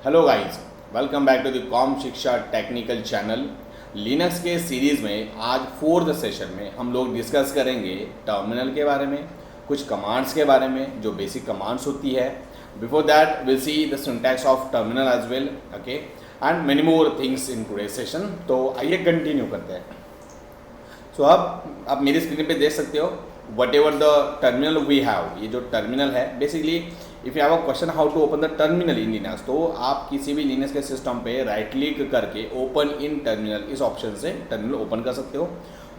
Hello guys, welcome back to the com Shiksha technical channel. Linux के series में आज fourth session में हम लोग डिस्कस करेंगे टर्मिनल के बारे में, कुछ कमांड्स के बारे में जो बेसिक कमांड्स होती है। Before that will see the syntax of terminal as well, okay, and many more things in today session. तो आइए कंटिन्यू करते हैं। सो अब आप मेरी स्क्रीन पे देख सकते हो whatever the terminal we have. ये जो टर्मिनल है basically if you have a question how to open the terminal in Linux, तो आप किसी भी लिनक्स के सिस्टम पे राइट क्लिक करके ओपन इन टर्मिनल इस ऑप्शन से टर्मिनल ओपन कर सकते हो।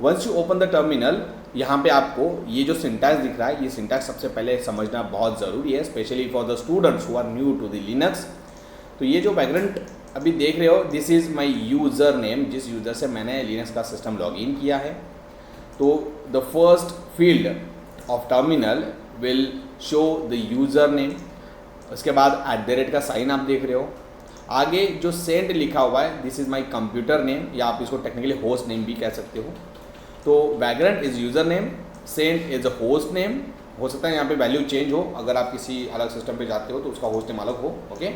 Once you open the terminal, यहाँ पे आपको ये जो सिंटैक्स दिख रहा है, ये सिंटैक्स सबसे पहले समझना बहुत ज़रूरी है, specially for the students who are new to the Linux. तो ये जो बैकग्राउंड अभी देख रहे हो, this is my user name, जिस यूज़र से मैंने लिनक्स का सिस्टम लॉग इन किया है। तो the first field of terminal will show the user name, उसके बाद @ का साइन आप देख रहे हो। आगे जो सेंट लिखा हुआ है, this is my computer name, या आप इसको टेक्निकली होस्ट नेम भी कह सकते हो। तो background is user name, cent is a host name. हो सकता है यहाँ पे वैल्यू चेंज हो, अगर आप किसी अलग सिस्टम पे जाते हो तो उसका होस्ट नेम अलग हो, ओके।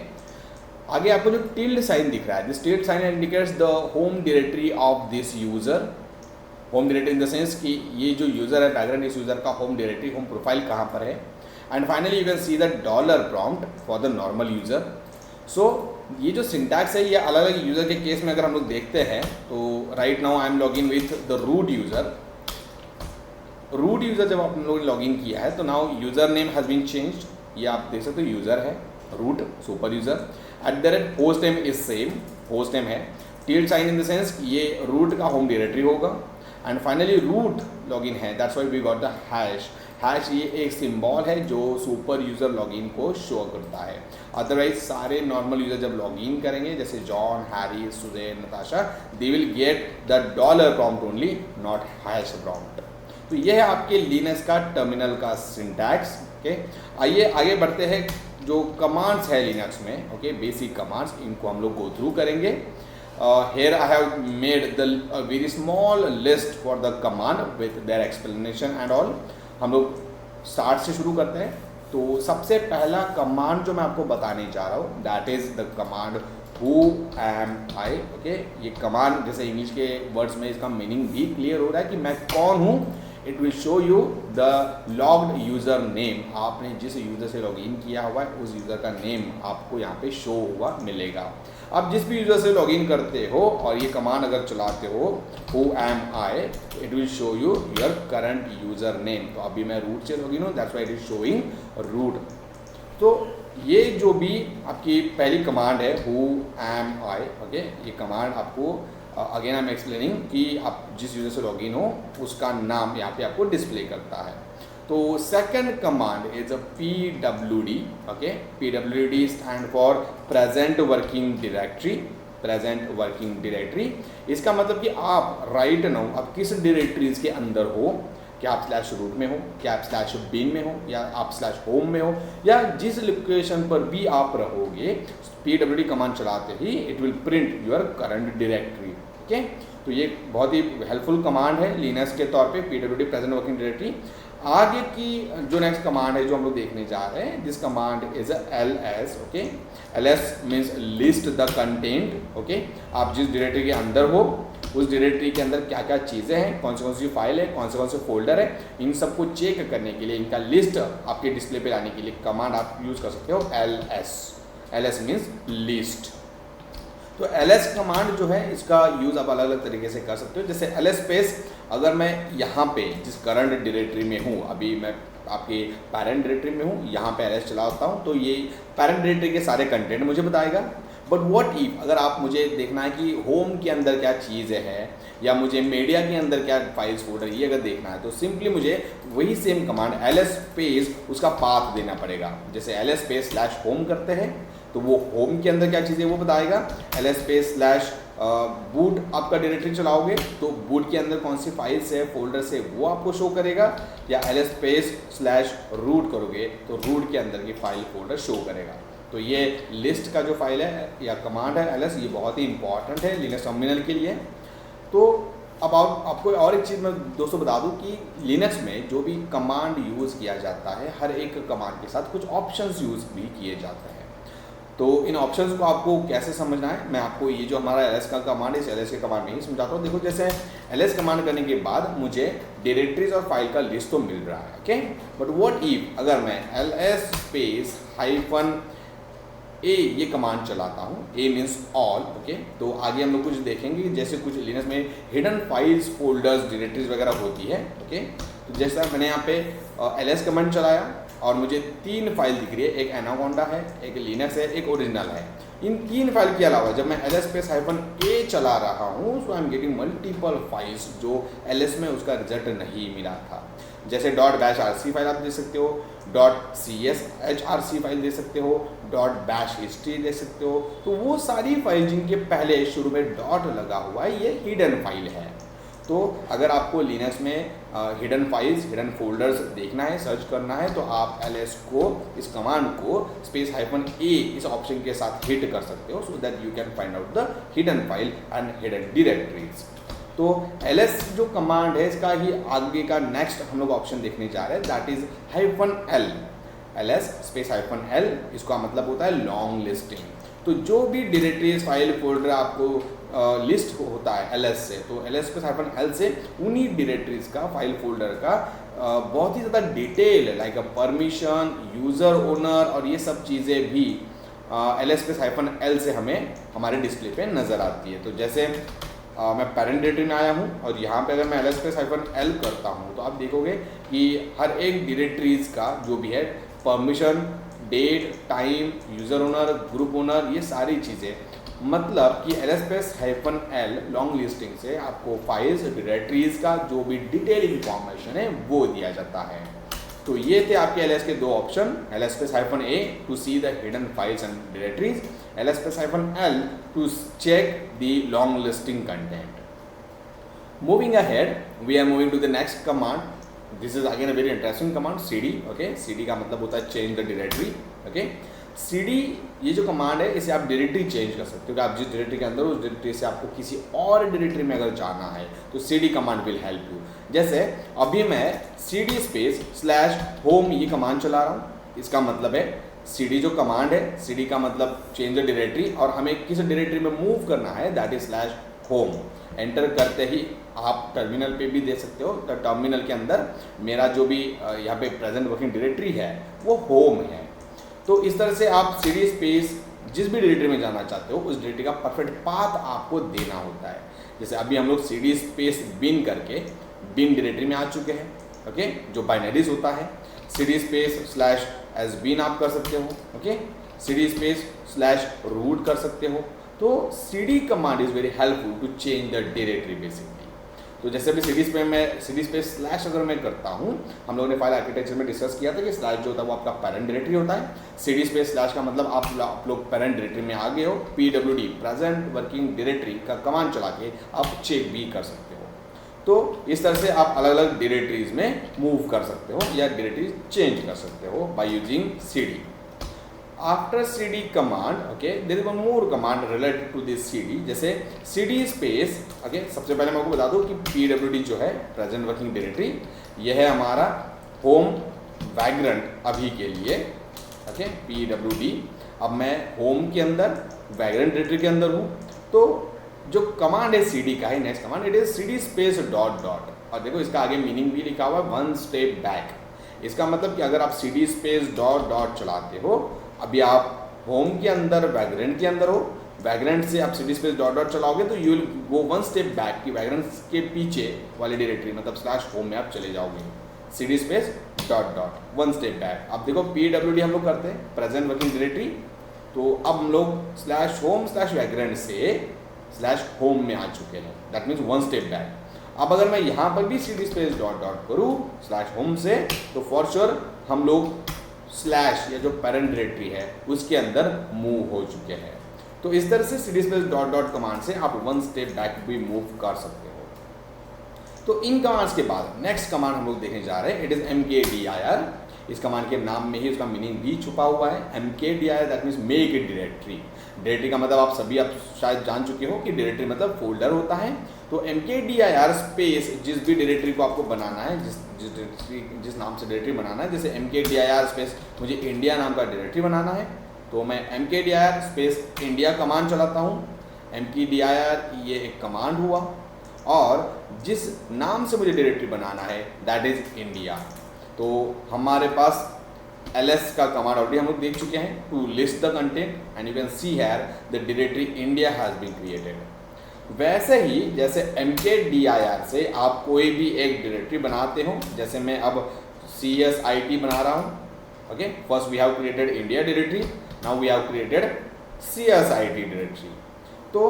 आगे आपको जो टिल्ड साइन दिख रहा है, this tilde sign indicates the home directory of this user. Home directory in the sense कि ये जो यूज़र है, बैकग्राउंड इस यूज़र का होम डायरेक्टरी, होम प्रोफाइल कहाँ पर है। And finally you can see the dollar prompt for the normal user. So ये जो सिंटैक्स है, ये अलग अलग यूज़र के केस में अगर हम लोग देखते हैं तो right now I am log in with the root user. Root user जब आप लोग लॉग इन किया है तो now user name has been changed, ये आप देख सकते हो यूज़र है root super user. @ Host name is same, host name है। Tilde sign in the sense ये रूट का होम डायरेक्टरी होगा। एंड फाइनली रूट लॉगिन है, that's why we got the hash. Hash ये एक सिंबल है जो सुपर यूज़र लॉगिन को शो करता है। अदरवाइज सारे नॉर्मल यूज़र जब लॉगिन करेंगे, जैसे John, Harry, Suzanne, Natasha, they will get the dollar prompt only, not hash prompt. तो यह है आपके लिनक्स का टर्मिनल का सिंटैक्स, ओके। आइए आगे बढ़ते हैं। जो कमांड्स है लिनक्स में, ओके, बेसिक कमांड्स, इनको हम लोग गो थ्रू करेंगे। Here I have made the very small list for the command with their explanation and all. हम लोग स्टार्ट से शुरू करते हैं। तो सबसे पहला कमांड जो मैं आपको बताने जा रहा हूँ, that is the command who am I, okay. ये कमांड जैसे इंग्लिश के वर्ड्स में इसका मीनिंग भी क्लियर हो रहा है कि मैं कौन हूँ। It will show you the logged user name, आपने जिस यूज़र से लॉगिन किया हुआ है उस यूज़र का नेम आपको यहाँ पे शो हुआ मिलेगा। आप जिस भी यूज़र से लॉगिन करते हो और ये कमांड अगर चलाते हो who am I, it will show you your current user name. तो अभी मैं रूट से लॉगिन हूँ, that's why it is showing root. तो ये जो भी आपकी पहली कमांड है who am I, ओके, ये कमांड आपको अगेन आई एम एक्सप्लेनिंग कि आप जिस यूज़र से लॉगिन हो उसका नाम यहाँ पे आपको डिस्प्ले करता है। तो second command is a PWD, okay. PWD stand for present working directory, present working directory. इसका मतलब कि आप राइट नाउ आप किस डायरेक्टरीज के अंदर हो, क्या आप /रूट में हो, क्या आप /bin में हो, या आप /home में हो, या जिस लोकेशन पर भी आप रहोगे, PWD कमांड चलाते ही it will print your current directory, okay. तो ये बहुत ही हेल्पफुल कमांड है लिनक्स के तौर पे, PWD प्रेजेंट वर्किंग डायरेक्टरी। आगे की जो नेक्स्ट कमांड है जो हम लोग देखने जा रहे हैं, this command is ls, okay. ls means list the content, okay. आप जिस डायरेक्टरी के अंदर हो उस डायरेक्टरी के अंदर क्या क्या चीज़ें हैं, कौन सी फाइल है, कौन से फोल्डर है, इन सबको चेक करने के लिए, इनका लिस्ट आपके डिस्प्ले पे लाने के लिए कमांड आप यूज़ कर सकते हो ls। ls means list. तो ls कमांड जो है इसका यूज़ आप अलग अलग तरीके से कर सकते हो। जैसे ls स्पेस, अगर मैं यहाँ पे जिस करंट डायरेक्टरी में हूँ, अभी मैं आपके पेरेंट डायरेक्टरी में हूँ, यहाँ पे ls चलाता हूँ तो ये पेरेंट डायरेक्टरी के सारे कंटेंट मुझे बताएगा। बट व्हाट इफ अगर आप मुझे देखना है कि होम के अंदर क्या चीज़ें हैं या मुझे मीडिया के अंदर क्या फाइल्स फोल्डर, ये अगर देखना है तो सिंपली मुझे वही सेम कमांड ls स्पेस उसका पाथ देना पड़ेगा। जैसे ls स्पेस /home करते हैं तो वो होम के अंदर क्या चीज़ें वो बताएगा। ls स्पेस बूट आपका डायरेक्टरी चलाओगे तो बूट के अंदर कौन सी फाइल्स है, फोल्डर्स है, वो आपको शो करेगा। या ls स्पेस /रूट करोगे तो रूट के अंदर की फाइल फोल्डर शो करेगा। तो ये लिस्ट का जो फाइल है या कमांड है ls, ये बहुत ही इंपॉर्टेंट है लिनक्स टर्मिनल के लिए। तो अब आपको और एक चीज़ मैं दोस्तों बता दूं कि लिनक्स में जो भी कमांड यूज़ किया जाता है, हर एक कमांड के साथ कुछ ऑप्शंस यूज़ भी किए जाते हैं। तो इन ऑप्शंस को आपको कैसे समझना है, मैं आपको ये जो हमारा एल एस का कमांड है इस एल एस के कमांड में ही समझाता हूँ। देखो जैसे एल एस कमांड करने के बाद मुझे डायरेक्टरीज और फाइल का लिस्ट तो मिल रहा है, ओके, बट व्हाट इफ अगर मैं एल एस स्पेस हाइफन ए ये कमांड चलाता हूँ, ए मीन्स ऑल, ओके, तो आगे हम लोग कुछ देखेंगे जैसे कुछ लिनक्स में हिडन फाइल्स फोल्डर्स डायरेक्टरीज वगैरह होती है, ओके। तो जैसा मैंने यहाँ पे एल एस कमांड चलाया और मुझे 3 फाइल दिख रही है, एक एनाकोंडा है, एक लिनक्स है, एक ओरिजिनल है। इन 3 फाइल के अलावा जब मैं L S space hyphen A चला रहा हूँ so I am getting multiple files जो एल एस में उसका रिजल्ट नहीं मिला था। जैसे .bash फाइल आप दे सकते हो, .csh फाइल दे सकते हो, .bash हिस्ट्री दे सकते हो। तो वो सारी फाइल जिनके पहले शुरू में डॉट लगा हुआ है ये हिडन फाइल है। तो अगर आपको लिनक्स में हिडन फाइल्स, हिडन फोल्डर्स देखना है, सर्च करना है, तो आप एल एस को, इस कमांड को स्पेस हाइफन ए इस ऑप्शन के साथ हिट कर सकते हो so that you can find out the hidden file and hidden directories. तो एल एस जो कमांड है इसका ही आगे का नेक्स्ट हम लोग ऑप्शन देखने जा रहे हैं, that is hyphen L. L S space hyphen L, इसका मतलब होता है लॉन्ग लिस्टिंग। तो जो भी डायरेक्टरीज, फाइल, फोल्डर आपको लिस्ट होता है एल एस से, तो L S space hyphen L से उन्हीं डायरेक्टरीज का, फाइल फोल्डर का बहुत ही ज़्यादा detail like permission, user owner और ये सब चीज़ें भी L S space hyphen L से हमें हमारे डिस्प्ले पे नज़र आती है। तो जैसे मैं पेरेंट डायरेक्टरी में आया हूँ और यहाँ पे अगर मैं L S space hyphen L करता हूँ तो आप देखोगे कि हर एक डायरेक्टरीज का जो भी है permission, date, time, user owner, group owner, ये सारी चीज़ें, मतलब कि L S space hyphen L long listing से आपको फाइल्स, डायरेक्टरीज का जो भी डिटेल इंफॉर्मेशन है वो दिया जाता है। तो ये थे आपके एल एस के 2 option, L S space hyphen A to see the hidden files and directories, L S space hyphen L to check the long listing content. Moving ahead, we are moving to the next command. This is again a very interesting command, cd. Okay, cd का मतलब होता है change the directory. Okay, cd ये जो command है इसे आप directory change कर सकते हो कि आप जिस डायरेक्टरी के अंदर, उस डायरेक्टरी से आपको किसी और डायरेक्टरी में अगर जाना है तो cd command will help you. जैसे अभी मैं cd स्पेस स्लैश होम ये कमांड चला रहा हूँ, इसका मतलब है cd जो कमांड है, cd का मतलब चेंज द डायरेक्टरी और हमें किस डायरेक्टरी में मूव करना है, that is slash home. Enter करते ही आप टर्मिनल पे भी दे सकते हो, तो टर्मिनल के अंदर मेरा जो भी यहाँ पे प्रेजेंट वर्किंग डायरेक्टरी है वो होम है। तो इस तरह से आप cd स्पेस जिस भी डायरेक्टरी में जाना चाहते हो उस डायरेक्टरी का परफेक्ट पाथ आपको देना होता है। जैसे अभी हम लोग cd स्पेस बिन करके बिन डायरेक्टरी में आ चुके हैं, ओके, जो बाइनरीज होता है। cd space slash S bin आप कर सकते हो, okay, cd space slash root कर सकते हो। तो cd command is very helpful to change the directory basically. तो जैसे अभी cd स्पेस स्लैश अगर मैं करता हूँ, हम लोगों ने फाइल आर्किटेक्चर में डिस्कस किया था कि स्लैश जो होता है वो आपका पेरेंट डायरेक्टरी होता है। cd स्पेस स्लैश का मतलब आप लोग पेरेंट डायरेक्टरी में आ गए हो, pwd प्रेजेंट वर्किंग डायरेक्टरी का कमांड चला के आप चेक भी कर सकते हो। तो इस तरह से आप अलग अलग डायरेक्टरीज में मूव कर सकते हो या डायरेक्टरीज चेंज कर सकते हो by using cd। After cd command, okay, there is one more command related to this cd। जैसे cd स्पेस, ओके, सबसे पहले मैं आपको बता दूं कि pwd जो है प्रेजेंट वर्किंग डायरेक्टरी, यह है हमारा होम वैग्रेंट अभी के लिए, ओके, pwd। अब मैं होम के अंदर वैग्रेंट डायरेक्टरी के अंदर हूँ, तो जो कमांड है cd का है, next command it is cd space dot dot, और देखो इसका आगे मीनिंग भी लिखा हुआ है, 1 स्टेप बैक। इसका मतलब कि अगर आप cd स्पेस डॉट डॉट चलाते हो, अभी आप होम के अंदर वैग्रेंट के अंदर हो, वैग्रेंट से आप cd स्पेस डॉट डॉट चलाओगे तो you will go 1 step back की वैग्रेंट के पीछे वाली डायरेक्टरी मतलब स्लैश होम में आप चले जाओगे, cd space dot dot 1 step back. अब देखो pwd हम लोग करते हैं प्रेजेंट वर्किंग डायरेक्टरी, तो अब हम लोग स्लैश होम स्लैश वैग्रेंट से स्लैश होम में आ चुके हैं, दैट मीन्स 1 स्टेप बैक। अब अगर मैं यहाँ पर भी cd स्पेस डॉट डॉट करूँ स्लैश होम से, तो फॉर श्योर हम लोग स्लैश या जो पेरेंट डायरेक्टरी है उसके अंदर मूव हो चुके हैं। तो इस तरह से cd space dot dot command से आप 1 स्टेप बैक भी मूव कर सकते हो। तो इन कमांड्स के बाद नेक्स्ट कमांड हम लोग देखने जा रहे हैं, इट इज mkdir। इस कमांड के नाम में ही उसका मीनिंग भी छुपा हुआ है, mkdir that means make a directory. Directory का मतलब आप सभी आप शायद जान चुके हो कि डायरेक्टरी मतलब फोल्डर होता है। तो mkdir स्पेस जिस भी डायरेक्टरी को आपको बनाना है, जिस नाम से डायरेक्टरी बनाना है, जैसे mkdir स्पेस मुझे इंडिया नाम का डायरेक्टरी बनाना है, तो मैं mkdir स्पेस इंडिया कमांड चलाता हूँ। mkdir ये एक कमांड हुआ और जिस नाम से मुझे डायरेक्टरी बनाना है दैट इज इंडिया। तो हमारे पास ls का कमांड ऑलरेडी हम लोग देख चुके हैं, to list the content and you can see here the directory India has been created. वैसे ही जैसे mkdir से आप कोई भी एक डायरेक्टरी बनाते हो, जैसे मैं अब CSIT बना रहा हूँ, okay, first we have created India directory, now we have created CSIT directory. तो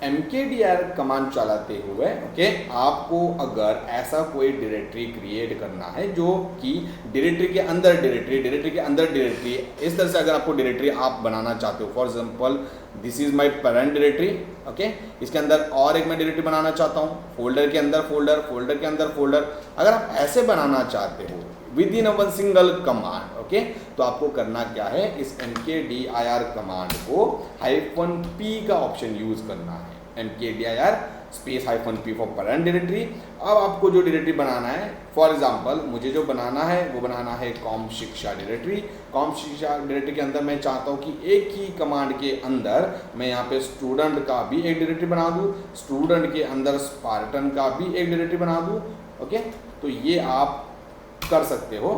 mkdir कमांड चलाते हुए ओके आपको अगर ऐसा कोई डायरेक्टरी क्रिएट करना है जो कि डायरेक्टरी के अंदर डायरेक्टरी के अंदर डायरेक्टरी, इस तरह से अगर आपको डायरेक्टरी आप बनाना चाहते हो, for example this is my parent directory, okay, इसके अंदर और एक मैं डायरेक्टरी बनाना चाहता हूँ, फोल्डर के अंदर फोल्डर, फोल्डर के अंदर फोल्डर, अगर आप ऐसे बनाना चाहते हो with in one single command, okay, तो आपको करना क्या है, इस mkdir कमांड को -p का ऑप्शन यूज करना है। mkdir space -p for parent directory. अब आपको जो डायरेक्टरी बनाना है, फॉर एग्जांपल मुझे जो बनाना है वो बनाना है कॉम शिक्षा डायरेक्टरी। कॉम शिक्षा डायरेक्टरी के अंदर मैं चाहता हूँ कि एक ही कमांड के अंदर मैं यहाँ पे स्टूडेंट का भी एक डायरेक्टरी बना दूँ, स्टूडेंट के अंदर स्पार्टन का भी एक डायरेक्टरी बना दूँ, ओके। तो ये आप कर सकते हो,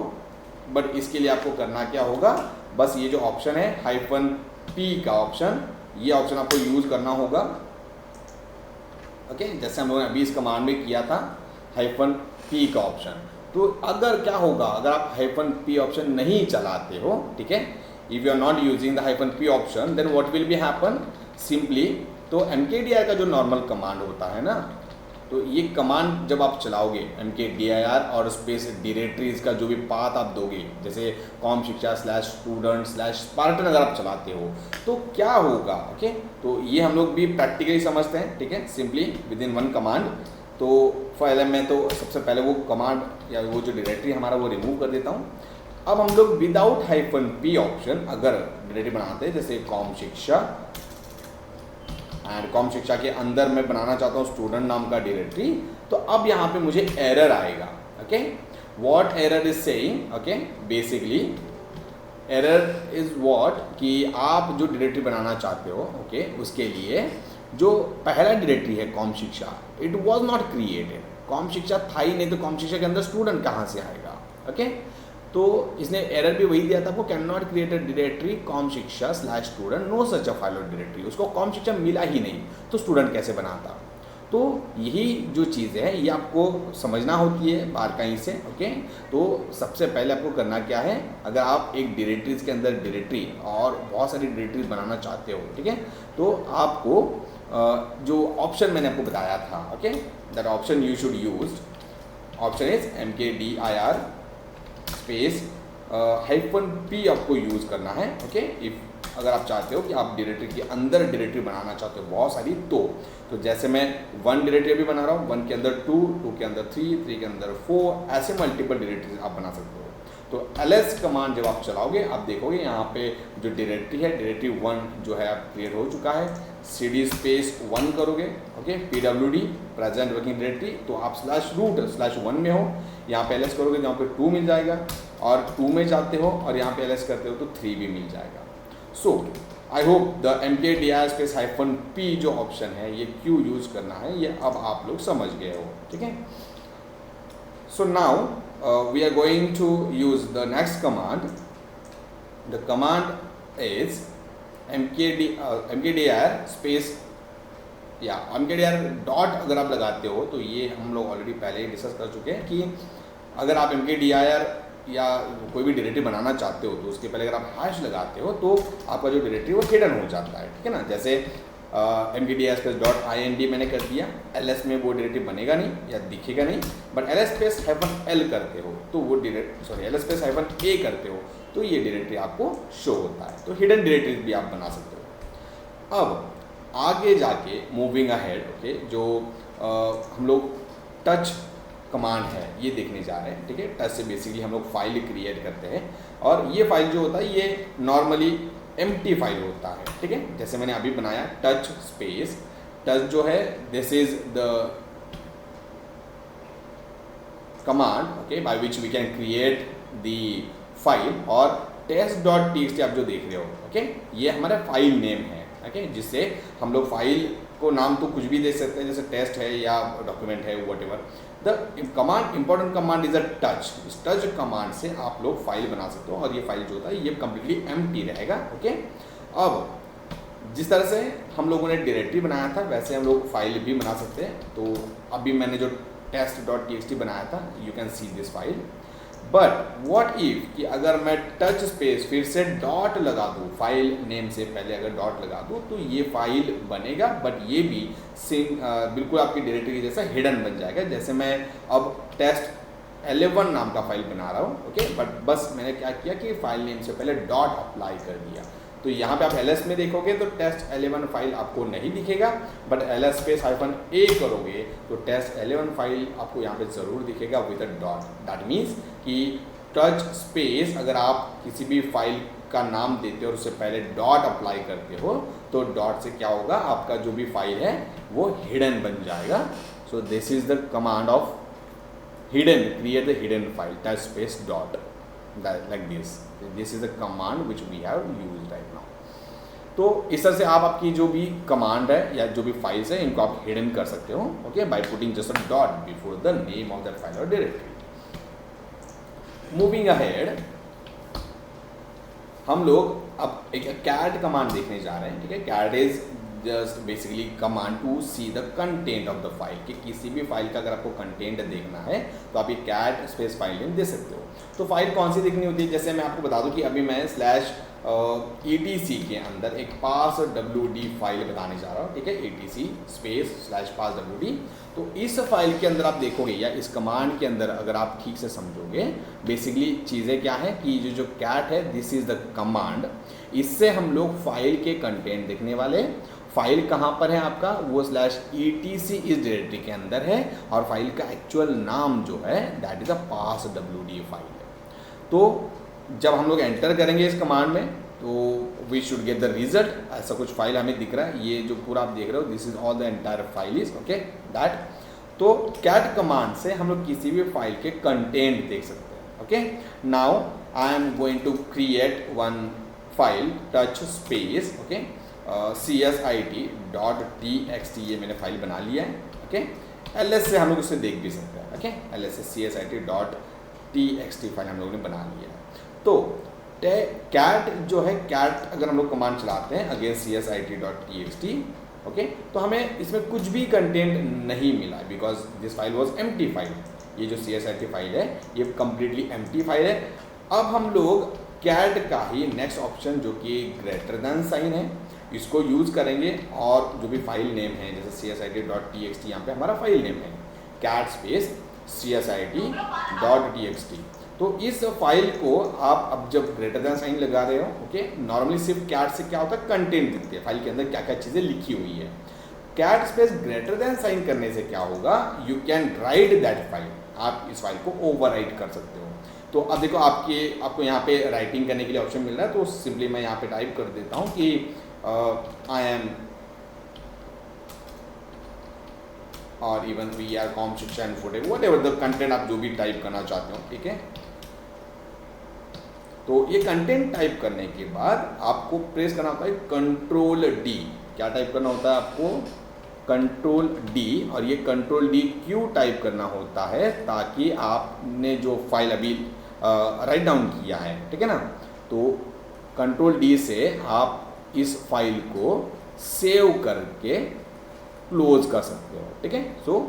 बट इसके लिए आपको करना क्या होगा, बस ये जो ऑप्शन है -p का ऑप्शन, ये ऑप्शन आपको यूज करना होगा, ओके, जैसे हम लोगों ने अभी इस कमांड में किया था -p का ऑप्शन। तो अगर क्या होगा, अगर आप -p ऑप्शन नहीं चलाते हो, ठीक है, if you are not using the -p option then what will be happen, simply तो mkdir का जो नॉर्मल कमांड होता है ना, तो ये कमांड जब आप चलाओगे mkdir और स्पेस डायरेक्टरीज का जो भी पाथ आप दोगे, जैसे कॉम शिक्षा /student/spartan अगर आप चलाते हो तो क्या होगा, ओके, तो ये हम लोग भी प्रैक्टिकली समझते हैं, ठीक है, simply with in one command. तो पहले मैं तो सबसे पहले वो कमांड या वो जो डायरेक्टरी हमारा वो रिमूव कर देता हूँ। अब हम लोग विदाउट -p ऑप्शन अगर डायरेक्टरी बनाते हैं, जैसे कॉम शिक्षा एंड कॉम शिक्षा के अंदर मैं बनाना चाहता हूँ स्टूडेंट नाम का डायरेक्टरी, तो अब यहाँ पे मुझे एरर आएगा, okay, what error is saying, okay, basically error is what कि आप जो डायरेक्टरी बनाना चाहते हो, ओके, उसके लिए जो पहला डायरेक्टरी है कॉम शिक्षा, it was not created, com शिक्षा था ही नहीं, तो कॉम शिक्षा के अंदर स्टूडेंट कहाँ से आएगा, ओके। तो इसने एरर भी वही दिया था आपको, can not create a directory com Shiksha /student, no such a file और डायरेक्टरी, उसको कॉम शिक्षा मिला ही नहीं, तो स्टूडेंट कैसे बनाता। तो यही जो चीज़ है ये आपको समझना होती है बारकाई से, ओके। तो सबसे पहले आपको करना क्या है, अगर आप एक डायरेक्टरीज के अंदर डायरेक्टरी और बहुत सारी डायरेक्टरीज बनाना चाहते हो, ठीक है, तो आपको जो ऑप्शन मैंने आपको बताया था, okay, that option you should use, option is mkdir space -p आपको यूज़ करना है, ओके। इफ अगर आप चाहते हो कि आप डायरेक्टरी के अंदर डायरेक्टरी बनाना चाहते हो बहुत सारी, तो जैसे मैं वन डायरेक्टरी भी बना रहा हूँ, वन के अंदर 2, 2 के अंदर 3, 3 के अंदर 4, ऐसे मल्टीपल डायरेक्टरीज आप बना सकते हो। तो ls कमांड जब आप चलाओगे आप देखोगे यहाँ पे जो डायरेक्टरी है, डायरेक्टरी 1 जो है आप क्रिएट हो चुका है, cd स्पेस 1 करोगे, okay, pwd present working directory, तो आप /root/1 में हो, यहाँ पे ls करोगे यहाँ पे 2 मिल जाएगा, और 2 में जाते हो और यहाँ पे ls करते हो तो 3 भी मिल जाएगा। So I hope the mkdir space -p जो ऑप्शन है ये क्यों यूज करना है ये अब आप लोग समझ गए हो, ठीक है। So now we are going to use the next command. The command is mkdir space mkdir dot अगर आप लगाते हो तो ये हम लोग ऑलरेडी पहले ही डिस्कस कर चुके हैं कि अगर आप mkdir या कोई भी डायरेक्टरी बनाना चाहते हो तो उसके पहले अगर आप हैश लगाते हो तो आपका जो डायरेक्टरी वो हिडन हो जाता है, ठीक है ना। जैसे mkdir स्पेस .ind मैंने कर दिया, ls में वो डायरेक्टरी बनेगा नहीं या दिखेगा नहीं, बट ls स्पेस -l करते हो तो वो ls स्पेस -a करते हो तो ये डायरेक्टरी आपको शो होता है। तो हिडन डायरेक्टरी भी आप बना सकते हो। अब आगे जाके मूविंग अहेड, ओके, जो हम लोग टच कमांड है ये देखने जा रहे हैं, ठीक है। टच से बेसिकली हम लोग फाइल क्रिएट करते हैं और ये फाइल जो होता है ये नॉर्मली एम्प्टी फाइल होता है, ठीक है। जैसे मैंने अभी बनाया टच स्पेस, टच जो है this is the command, okay, by which we can create the file, और test dot T X T आप जो देख रहे हो, ओके, ये हमारा फाइल नेम है, ओके, जिससे हम लोग फाइल को नाम तो कुछ भी दे सकते हैं, जैसे टेस्ट है या डॉक्यूमेंट है, what ever. The command, important command is a touch. इस टच कमांड से आप लोग फाइल बना सकते हो और ये फाइल जो होता है ये कम्प्लीटली एम्प्टी रहेगा, ओके। अब जिस तरह से हम लोगों ने डायरेक्टरी बनाया था वैसे हम लोग फाइल भी बना सकते हैं। तो अभी मैंने जो test dot T X T बनाया था, you can see this file. But what if कि अगर मैं टच स्पेस फिर से डॉट लगा दूँ, फाइल नेम से पहले अगर डॉट लगा दूँ तो ये फाइल बनेगा, बट ये भी बिल्कुल आपकी डायरेक्टरी जैसा हिडन बन जाएगा। जैसे मैं अब टेस्ट 11 नाम का फाइल बना रहा हूँ, ओके, बट बस मैंने क्या किया कि फाइल नेम से पहले डॉट अप्लाई कर दिया। तो यहाँ पे आप ls में देखोगे तो टेस्ट 11 फाइल आपको नहीं दिखेगा, बट ls स्पेस -a करोगे तो टेस्ट 11 फाइल आपको यहाँ पे ज़रूर दिखेगा with a dot. That means कि टच स्पेस अगर आप किसी भी फाइल का नाम देते हो और उससे पहले डॉट अप्लाई करते हो तो डॉट से क्या होगा, आपका जो भी फाइल है वो हिडन बन जाएगा। So this is the command of hidden, create the hidden file, touch space dot, like this is the command which we have used right now। तो इस तरह से आप आपकी जो भी कमांड है या जो भी फाइल्स है इनको आप हिडन कर सकते हो, okay, by putting just a dot before the name of that file और डायरेक्टरी। मूविंग अहेड, हम लोग अब एक कैट कमांड देखने जा रहे हैं, ठीक है। Cat is just basically command to see the content of the file, कि किसी भी फाइल का अगर आपको कंटेंट देखना है तो आप ये कैट स्पेस फाइल नेम दे सकते हो। तो फाइल कौन सी देखनी होती है, जैसे मैं आपको बता दूं कि अभी मैं /etc के अंदर एक pass.wd फाइल बताने जा रहा हूँ, ठीक है, etc स्पेस /pass.wd। तो इस फाइल के अंदर आप देखोगे या इस कमांड के अंदर अगर आप ठीक से समझोगे, बेसिकली चीज़ें क्या है कि जो कैट है दिस इज द कमांड, इससे हम लोग फाइल के कंटेंट देखने वाले। फाइल कहाँ पर है आपका, वो /etc इस डायरेक्टरी के अंदर है और फाइल का एक्चुअल नाम जो है that is a pass.wd file है। तो जब हम लोग एंटर करेंगे इस कमांड में तो we should get the result. ऐसा कुछ फाइल हमें दिख रहा है, ये जो पूरा आप देख रहे हो this is all the entire file is, okay, that. तो कैट कमांड से हम लोग किसी भी फाइल के कंटेंट देख सकते हैं, okay. Now I am going to create one file touch space, okay, csit.txt, ये मैंने फाइल बना लिया है, ओके। ls से हम लोग उसे देख भी सकते हैं, ओके, ls से csit.txt फाइल हम लोगों ने बना लिया है। तो कैट जो है, कैट अगर हम लोग कमांड चलाते हैं अगेंस्ट csit.txt, ओके, तो हमें इसमें कुछ भी कंटेंट नहीं मिला because this file was empty file. ये जो csit फाइल है ये कम्प्लीटली एम्प्टी फाइल है। अब हम लोग कैट का ही नेक्स्ट ऑप्शन जो कि ग्रेटर देन साइन है इसको यूज़ करेंगे और जो भी फाइल नेम है जैसे csit.txt, यहाँ पे हमारा फाइल नेम है कैट स्पेस csit.txt। तो इस फाइल को आप अब जब ग्रेटर देन साइन लगा रहे हो, ओके, नॉर्मली सिर्फ कैट से क्या होता है, कंटेंट दिखते हैं फाइल के अंदर क्या क्या चीज़ें लिखी हुई है। Cat space greater than sign करने से क्या होगा, you can write that file, आप इस फाइल को ओवरराइट कर सकते हो। तो अब देखो आपको यहाँ पे राइटिंग करने के लिए ऑप्शन मिल रहा है, तो सिंपली मैं यहाँ पे टाइप कर देता हूँ कि आई एम और इवन वी आर कॉम शिक्षा and what ever the content आप जो भी टाइप करना चाहते हो, ठीक है। तो ये कंटेंट टाइप करने के बाद आपको प्रेस करना होता है Ctrl+D। क्या टाइप करना होता है आपको, Ctrl+D। और ये Ctrl+D क्यों टाइप करना होता है, ताकि आपने जो फाइल अभी राइट डाउन किया है, ठीक है ना, तो Ctrl+D से आप इस फाइल को सेव करके क्लोज कर सकते हो, ठीक है। So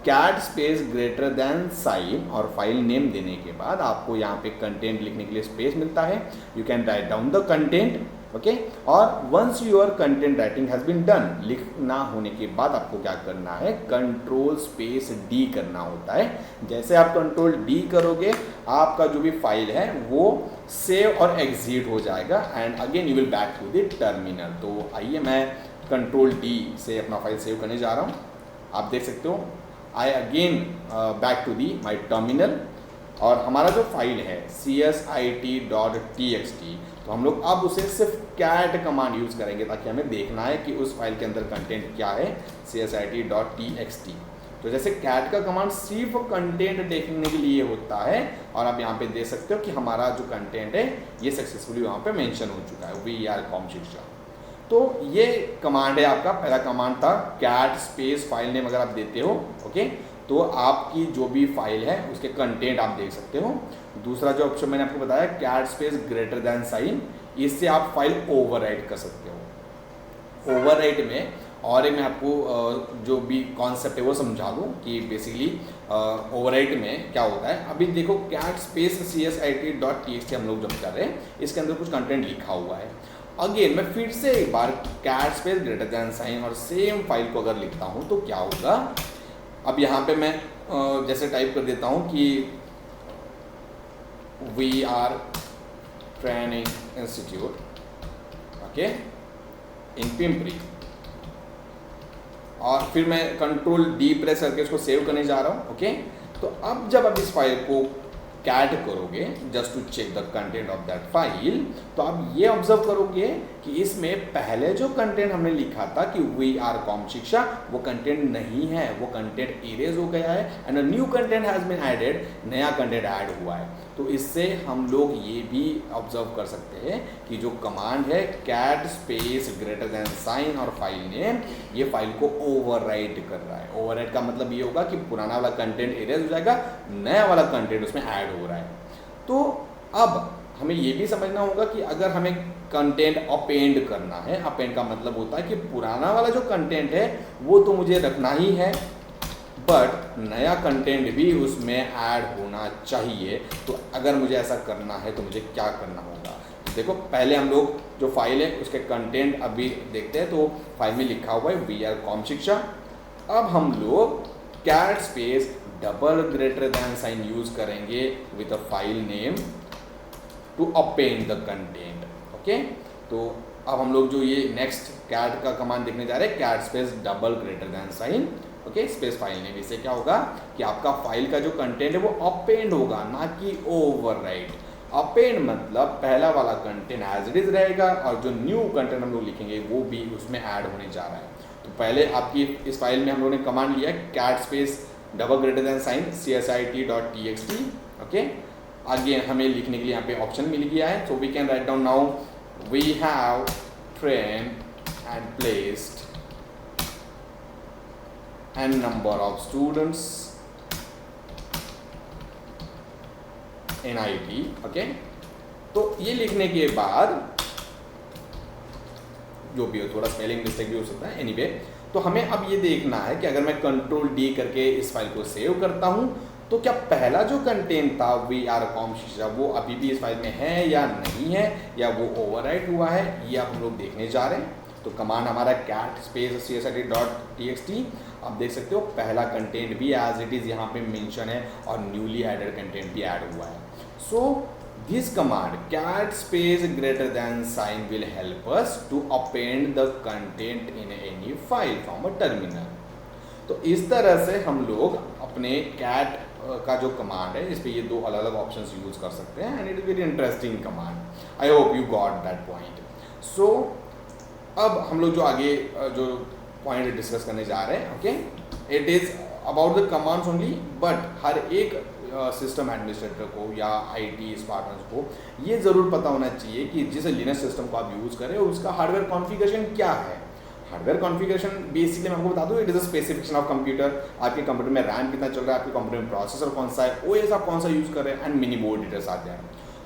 cat space greater than sign और फाइल नेम देने के बाद आपको यहाँ पे कंटेंट लिखने के लिए स्पेस मिलता है, you can write down the content, okay. और once your content writing has been done, लिखना होने के बाद आपको क्या करना है, Ctrl+D करना होता है। जैसे आप Ctrl+D करोगे आपका जो भी फाइल है वो सेव और एग्जिट हो जाएगा and again you will back to the terminal. तो आइए मैं Ctrl+D से अपना फाइल सेव करने जा रहा हूँ, आप देख सकते हो I again back to the my terminal और हमारा जो फाइल है csit.txt, तो हम लोग अब उसे सिर्फ कैट कमांड यूज़ करेंगे ताकि हमें देखना है कि उस फाइल के अंदर कंटेंट क्या है csit.txt। तो तो जैसे कैट का कमांड सिर्फ कंटेंट देखने के लिए होता है, और आप यहाँ पे देख सकते हो कि हमारा जो कंटेंट है ये सक्सेसफुली वहाँ पे मेंशन हो चुका है, VRCOM शिक्षा। तो ये कमांड है आपका, पहला कमांड था कैट स्पेस फाइल नेम अगर आप देते हो, ओके, तो आपकी जो भी फाइल है उसके कंटेंट आप देख सकते हो। दूसरा जो ऑप्शन मैंने आपको बताया cat space greater than sign, इससे आप फाइल ओवरराइट कर सकते हो। ओवरराइट में और एक मैं आपको जो भी कॉन्सेप्ट है वो समझा दूँ कि बेसिकली ओवरराइट में क्या होता है। अभी देखो कैट स्पेस CSIT.txt हम लोग जब कर रहे हैं, इसके अंदर कुछ कंटेंट लिखा हुआ है। अगेन मैं फिर से एक बार cat space greater than sign और सेम फाइल को अगर लिखता हूँ तो क्या होगा। अब यहाँ पे मैं जैसे टाइप कर देता हूँ कि VR ट्रेनिंग इंस्टीट्यूट, ओके, इन पिंपरी, और फिर मैं कंट्रोल D प्रेस करके इसको सेव करने जा रहा हूँ, ओके। तो अब जब आप इस फाइल को कैट करोगे just to check the content of that file, तो आप ये ऑब्जर्व करोगे कि इसमें पहले जो कंटेंट हमने लिखा था कि VRCOM शिक्षा, वो कंटेंट नहीं है, वो कंटेंट इरेज हो गया है and new content has been added, नया कंटेंट ऐड हुआ है। तो इससे हम लोग ये भी ऑब्जर्व कर सकते हैं कि जो कमांड है cat space greater than sign और फाइल नेम, ये फाइल को ओवरराइट कर रहा है। ओवरराइट का मतलब ये होगा कि पुराना वाला कंटेंट इरेज हो जाएगा, नया वाला कंटेंट उसमें ऐड हो रहा है। तो अब हमें ये भी समझना होगा कि अगर हमें कंटेंट अपेंड करना है, अपेंड का मतलब होता है कि पुराना वाला जो कंटेंट है वो तो मुझे रखना ही है, बट नया कंटेंट भी उसमें ऐड होना चाहिए। तो अगर मुझे ऐसा करना है तो मुझे क्या करना होगा। देखो पहले हम लोग जो फाइल है उसके कंटेंट अभी देखते हैं। तो फाइल में लिखा हुआ है VRCOM शिक्षा। अब हम लोग cat space double greater than sign use करेंगे with a file name to append the content, okay. तो अब हम लोग जो ये नेक्स्ट कैट का कमांड देखने जा रहे हैं, cat space double greater than sign, okay, space file name. इससे क्या होगा कि आपका फाइल का जो कंटेंट है वो अपेंड होगा, ना कि ओवरराइट। अपेंड मतलब पहला वाला कंटेंट एज इट इज रहेगा और जो न्यू कंटेंट हम लोग लिखेंगे वो भी उसमें ऐड होने जा रहा है। तो पहले आपकी इस फाइल में हम लोगों ने कमांड लिया cat space double greater than sign CSIT.txt, okay. आगे हमें लिखने के लिए यहाँ पे ऑप्शन मिल गया है, so we can write down now we have train and placed and number of students in IT, okay. तो ये लिखने के बाद जो भी हो, थोड़ा स्पेलिंग मिस्टेक भी हो सकता है, एनीवे। तो हमें अब ये देखना है कि अगर मैं कंट्रोल D करके इस फाइल को सेव करता हूँ तो क्या पहला जो कंटेंट था VRCOM शिक्षा वो अभी भी इस फाइल में है या नहीं है, या वो ओवरराइट हुआ है, ये आप लोग देखने जा रहे हैं। तो कमांड हमारा कैट स्पेस CSIT.txt, आप देख सकते हो पहला कंटेंट भी एज इट इज़ यहाँ पे मेंशन है और न्यूली एडेड कंटेंट भी ऐड हुआ है। So this command cat space greater than sign will help us to append the content in any file from a terminal. तो इस तरह से हम लोग अपने कैट का जो कमांड है इस पर ये दो अलग अलग ऑप्शंस यूज कर सकते हैं and it is very interesting command. I hope you got that point. So अब हम लोग जो आगे जो पॉइंट डिस्कस करने जा रहे हैं, okay, it is about the commands only, but हर एक सिस्टम एडमिनिस्ट्रेटर को या IT स्पार्टन्स को ये ज़रूर पता होना चाहिए कि जिस लिनक्स सिस्टम को आप यूज़ करें उसका हार्डवेयर कॉन्फ़िगरेशन क्या है। हार्डवेयर कॉन्फ़िगरेशन बेसिकली मैं आपको बता दूँ, it is a specification of computer. आपके कंप्यूटर में रैम कितना चल रहा है, आपके कंप्यूटर में प्रोसेसर कौन सा है, OS आप कौन सा यूज़ कर रहे हैं, एंड मिनी बोर्ड डिटेल्स आते हैं।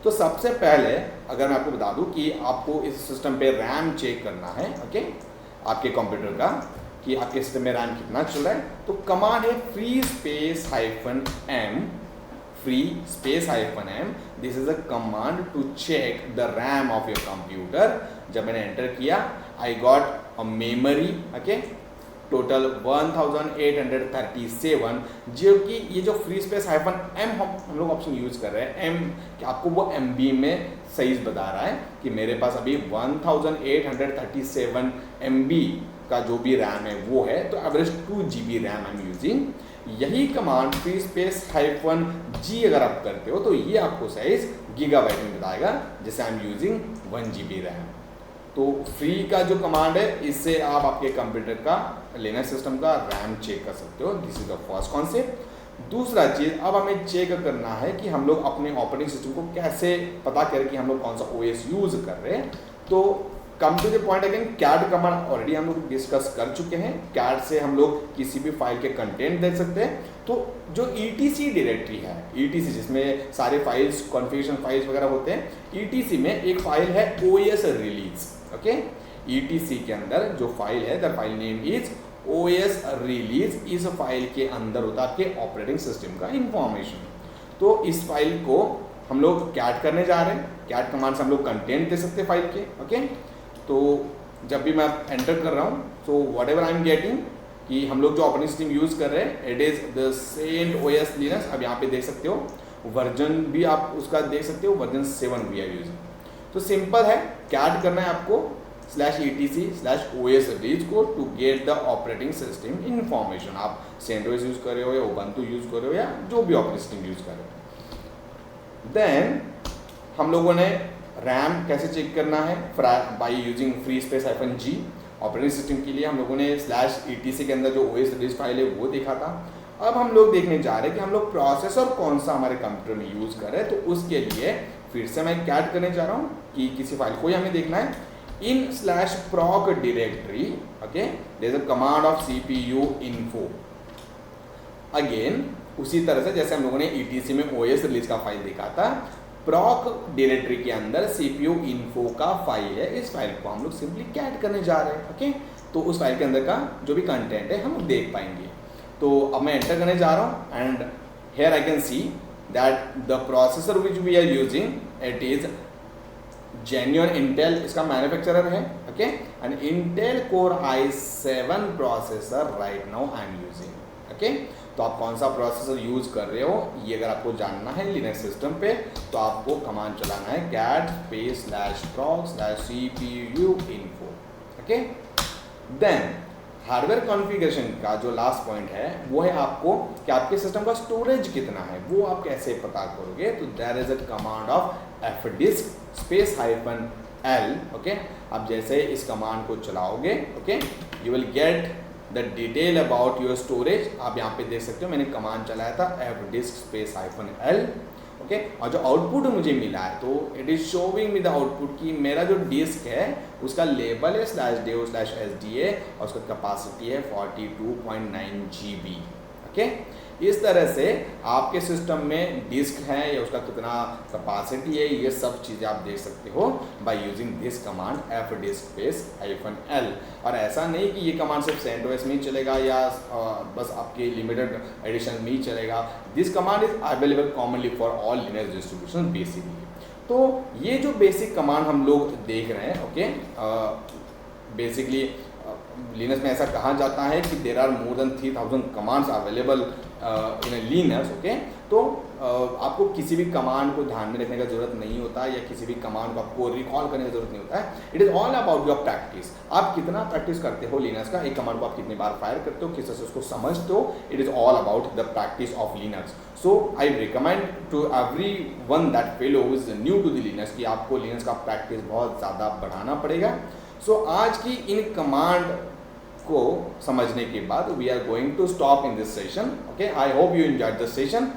तो सबसे पहले अगर मैं आपको बता दूं कि आपको इस सिस्टम पे रैम चेक करना है, ओके, आपके कंप्यूटर का, कि आपके सिस्टम में रैम कितना चल रहा है, तो कमांड है free space -m, free space -m। This is a command to check the RAM of your computer. जब मैंने एंटर किया I got a memory, okay, total 1837, जो कि ये जो फ्री स्पेस -m हम लोग ऑप्शन यूज़ कर रहे हैं, m कि आपको वो MB में साइज बता रहा है कि मेरे पास अभी 1837 MB का जो भी रैम है वो है, तो average 2 GB RAM I am using. यही कमांड फ्री स्पेस -g अगर आप करते हो तो ये आपको साइज गीगाबाइट में बताएगा, जैसे आई एम यूजिंग 1 GB रैम। तो तो फ्री का जो कमांड है इससे आप आपके कंप्यूटर का लिनक्स सिस्टम का रैम चेक कर सकते हो। This is the first concept. दूसरा चीज़, अब हमें चेक करना है कि हम लोग अपने ऑपरेटिंग सिस्टम को कैसे पता करें कि हम लोग कौन सा ओएस यूज़ कर रहे हैं। तो come to the point again, cat command already हम लोग डिस्कस कर चुके हैं। कैट से हम लोग किसी भी फाइल के कंटेंट देख सकते हैं। तो जो ETC डायरेक्टरी है, ETC जिसमें सारे फाइल्स कॉन्फ़िगरेशन फाइल्स वगैरह होते हैं, ETC में एक फाइल है OS रिलीज। ओके, ETC के अंदर जो फाइल है, the file name is OS release. इस फाइल के अंदर होता है आपके ऑपरेटिंग सिस्टम का इंफॉर्मेशन। तो इस फाइल को हम लोग कैट करने जा रहे हैं। कैट कमांड से हम लोग कंटेंट दे सकते हैं फाइल के। ओके, तो जब भी मैं एंटर कर रहा हूँ, तो what ever I am getting कि हम लोग जो ऑपरेटिंग सिस्टम यूज़ कर रहे हैं, it is the cent OS Linux. अब यहाँ पे देख सकते हो वर्जन भी आप उसका देख सकते हो, वर्जन 7 वी आर यूजिंग। तो सिंपल है, कैट करना है आपको /etc/OS रिलीज को to get the operating system information. आप CentOS यूज़ कर रहे हो या Ubuntu यूज़ कर रहे हो या जो भी ऑपरेटिंग सिस्टम यूज़ कर रहे हो। देन हम लोगों ने रैम कैसे चेक करना है, by using free space -G। Operating system के लिए हम लोगों ने /etc के अंदर जो OS रिलीज फाइल है वो देखा था। अब हम लोग देखने जा रहे हैं कि हम लोग प्रोसेसर कौन सा हमारे कंप्यूटर में यूज़ कर रहे हैं। तो उसके लिए फिर से मैं कैट करने जा रहा हूँ कि किसी फाइल को ही हमें देखना है। in /proc directory, okay, there is a command of CPU info। Again उसी तरह से जैसे हम लोगों ने ETC में OS रिलीज का फाइल देखा था, proc डायरेक्टरी के अंदर CPU info का फाइल है। इस फाइल को हम लोग सिंपली कैट करने जा रहे हैं। ओके, तो उस फाइल के अंदर का जो भी कंटेंट है हम लोग देख पाएंगे। तो अब मैं एंटर करने जा रहा हूँ and here I can see that the processor which we are using it is Genuine Intel, इसका मैन्युफैक्चरर है। Okay, and Intel Core i7 processor right now I am using. Okay, तो आप कौन सा प्रोसेसर यूज कर रहे हो ये अगर आपको जानना है लिनक्स सिस्टम पे, तो आपको कमांड चलाना है cat /proc/cpu info। Okay, then hardware configuration का जो लास्ट पॉइंट है वो है आपको कि आपके सिस्टम का स्टोरेज कितना है, वो आप कैसे पता करोगे। तो there is a command of fdisk -l। Okay, आप जैसे इस कमांड को चलाओगे, okay, you will get the detail about your storage. आप यहाँ पे देख सकते हो मैंने कमांड चलाया था fdisk -l। ओके, और जो आउटपुट मुझे मिला है तो it is showing me the output कि मेरा जो डिस्क है उसका लेबल है /dev/sda और उसका कैपेसिटी है 42.9 GB। ओके, इस तरह से आपके सिस्टम में डिस्क है या उसका कितना कैपेसिटी है, ये सब चीज़ें आप देख सकते हो by using this command fdisk -l। और ऐसा नहीं कि ये कमांड सिर्फ CentOS में ही चलेगा या बस आपके लिमिटेड एडिशन में ही चलेगा। This command is available commonly for all Linux distribution basically. तो ये जो बेसिक कमांड हम लोग देख रहे हैं, ओके, बेसिकली लिनक्स में ऐसा कहा जाता है कि there are more than 3000 commands available in Linux. Okay, तो आपको किसी भी कमांड को ध्यान में रखने का जरूरत नहीं होता या किसी भी कमांड को आपको रिकॉल करने की जरूरत नहीं होता है। It is all about your practice. आप कितना प्रैक्टिस करते हो लिनक्स का, एक कमांड को आप कितनी बार फायर करते हो, किस तरह से उसको समझते हो। It is all about the practice of Linux. So I recommend to every one that fellow is new to the Linux कि आपको लिनक्स का प्रैक्टिस बहुत ज़्यादा बढ़ाना पड़ेगा। सो आज की इन कमांड को समझने के बाद we are going to stop in this session. Okay, I hope you enjoyed this session.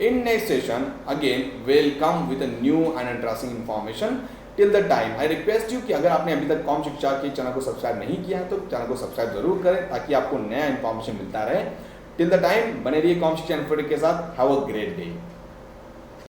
In next session again we'll come with a new and interesting information. Till the time I request you कि अगर आपने अभी तक com शिक्षा के channel को subscribe नहीं किया है तो चैनल को सब्सक्राइब जरूर करें ताकि आपको नया इन्फॉर्मेशन मिलता रहे। Till the time बने रहिए कॉम शिक्षा इन्फो के साथ। Have a great day.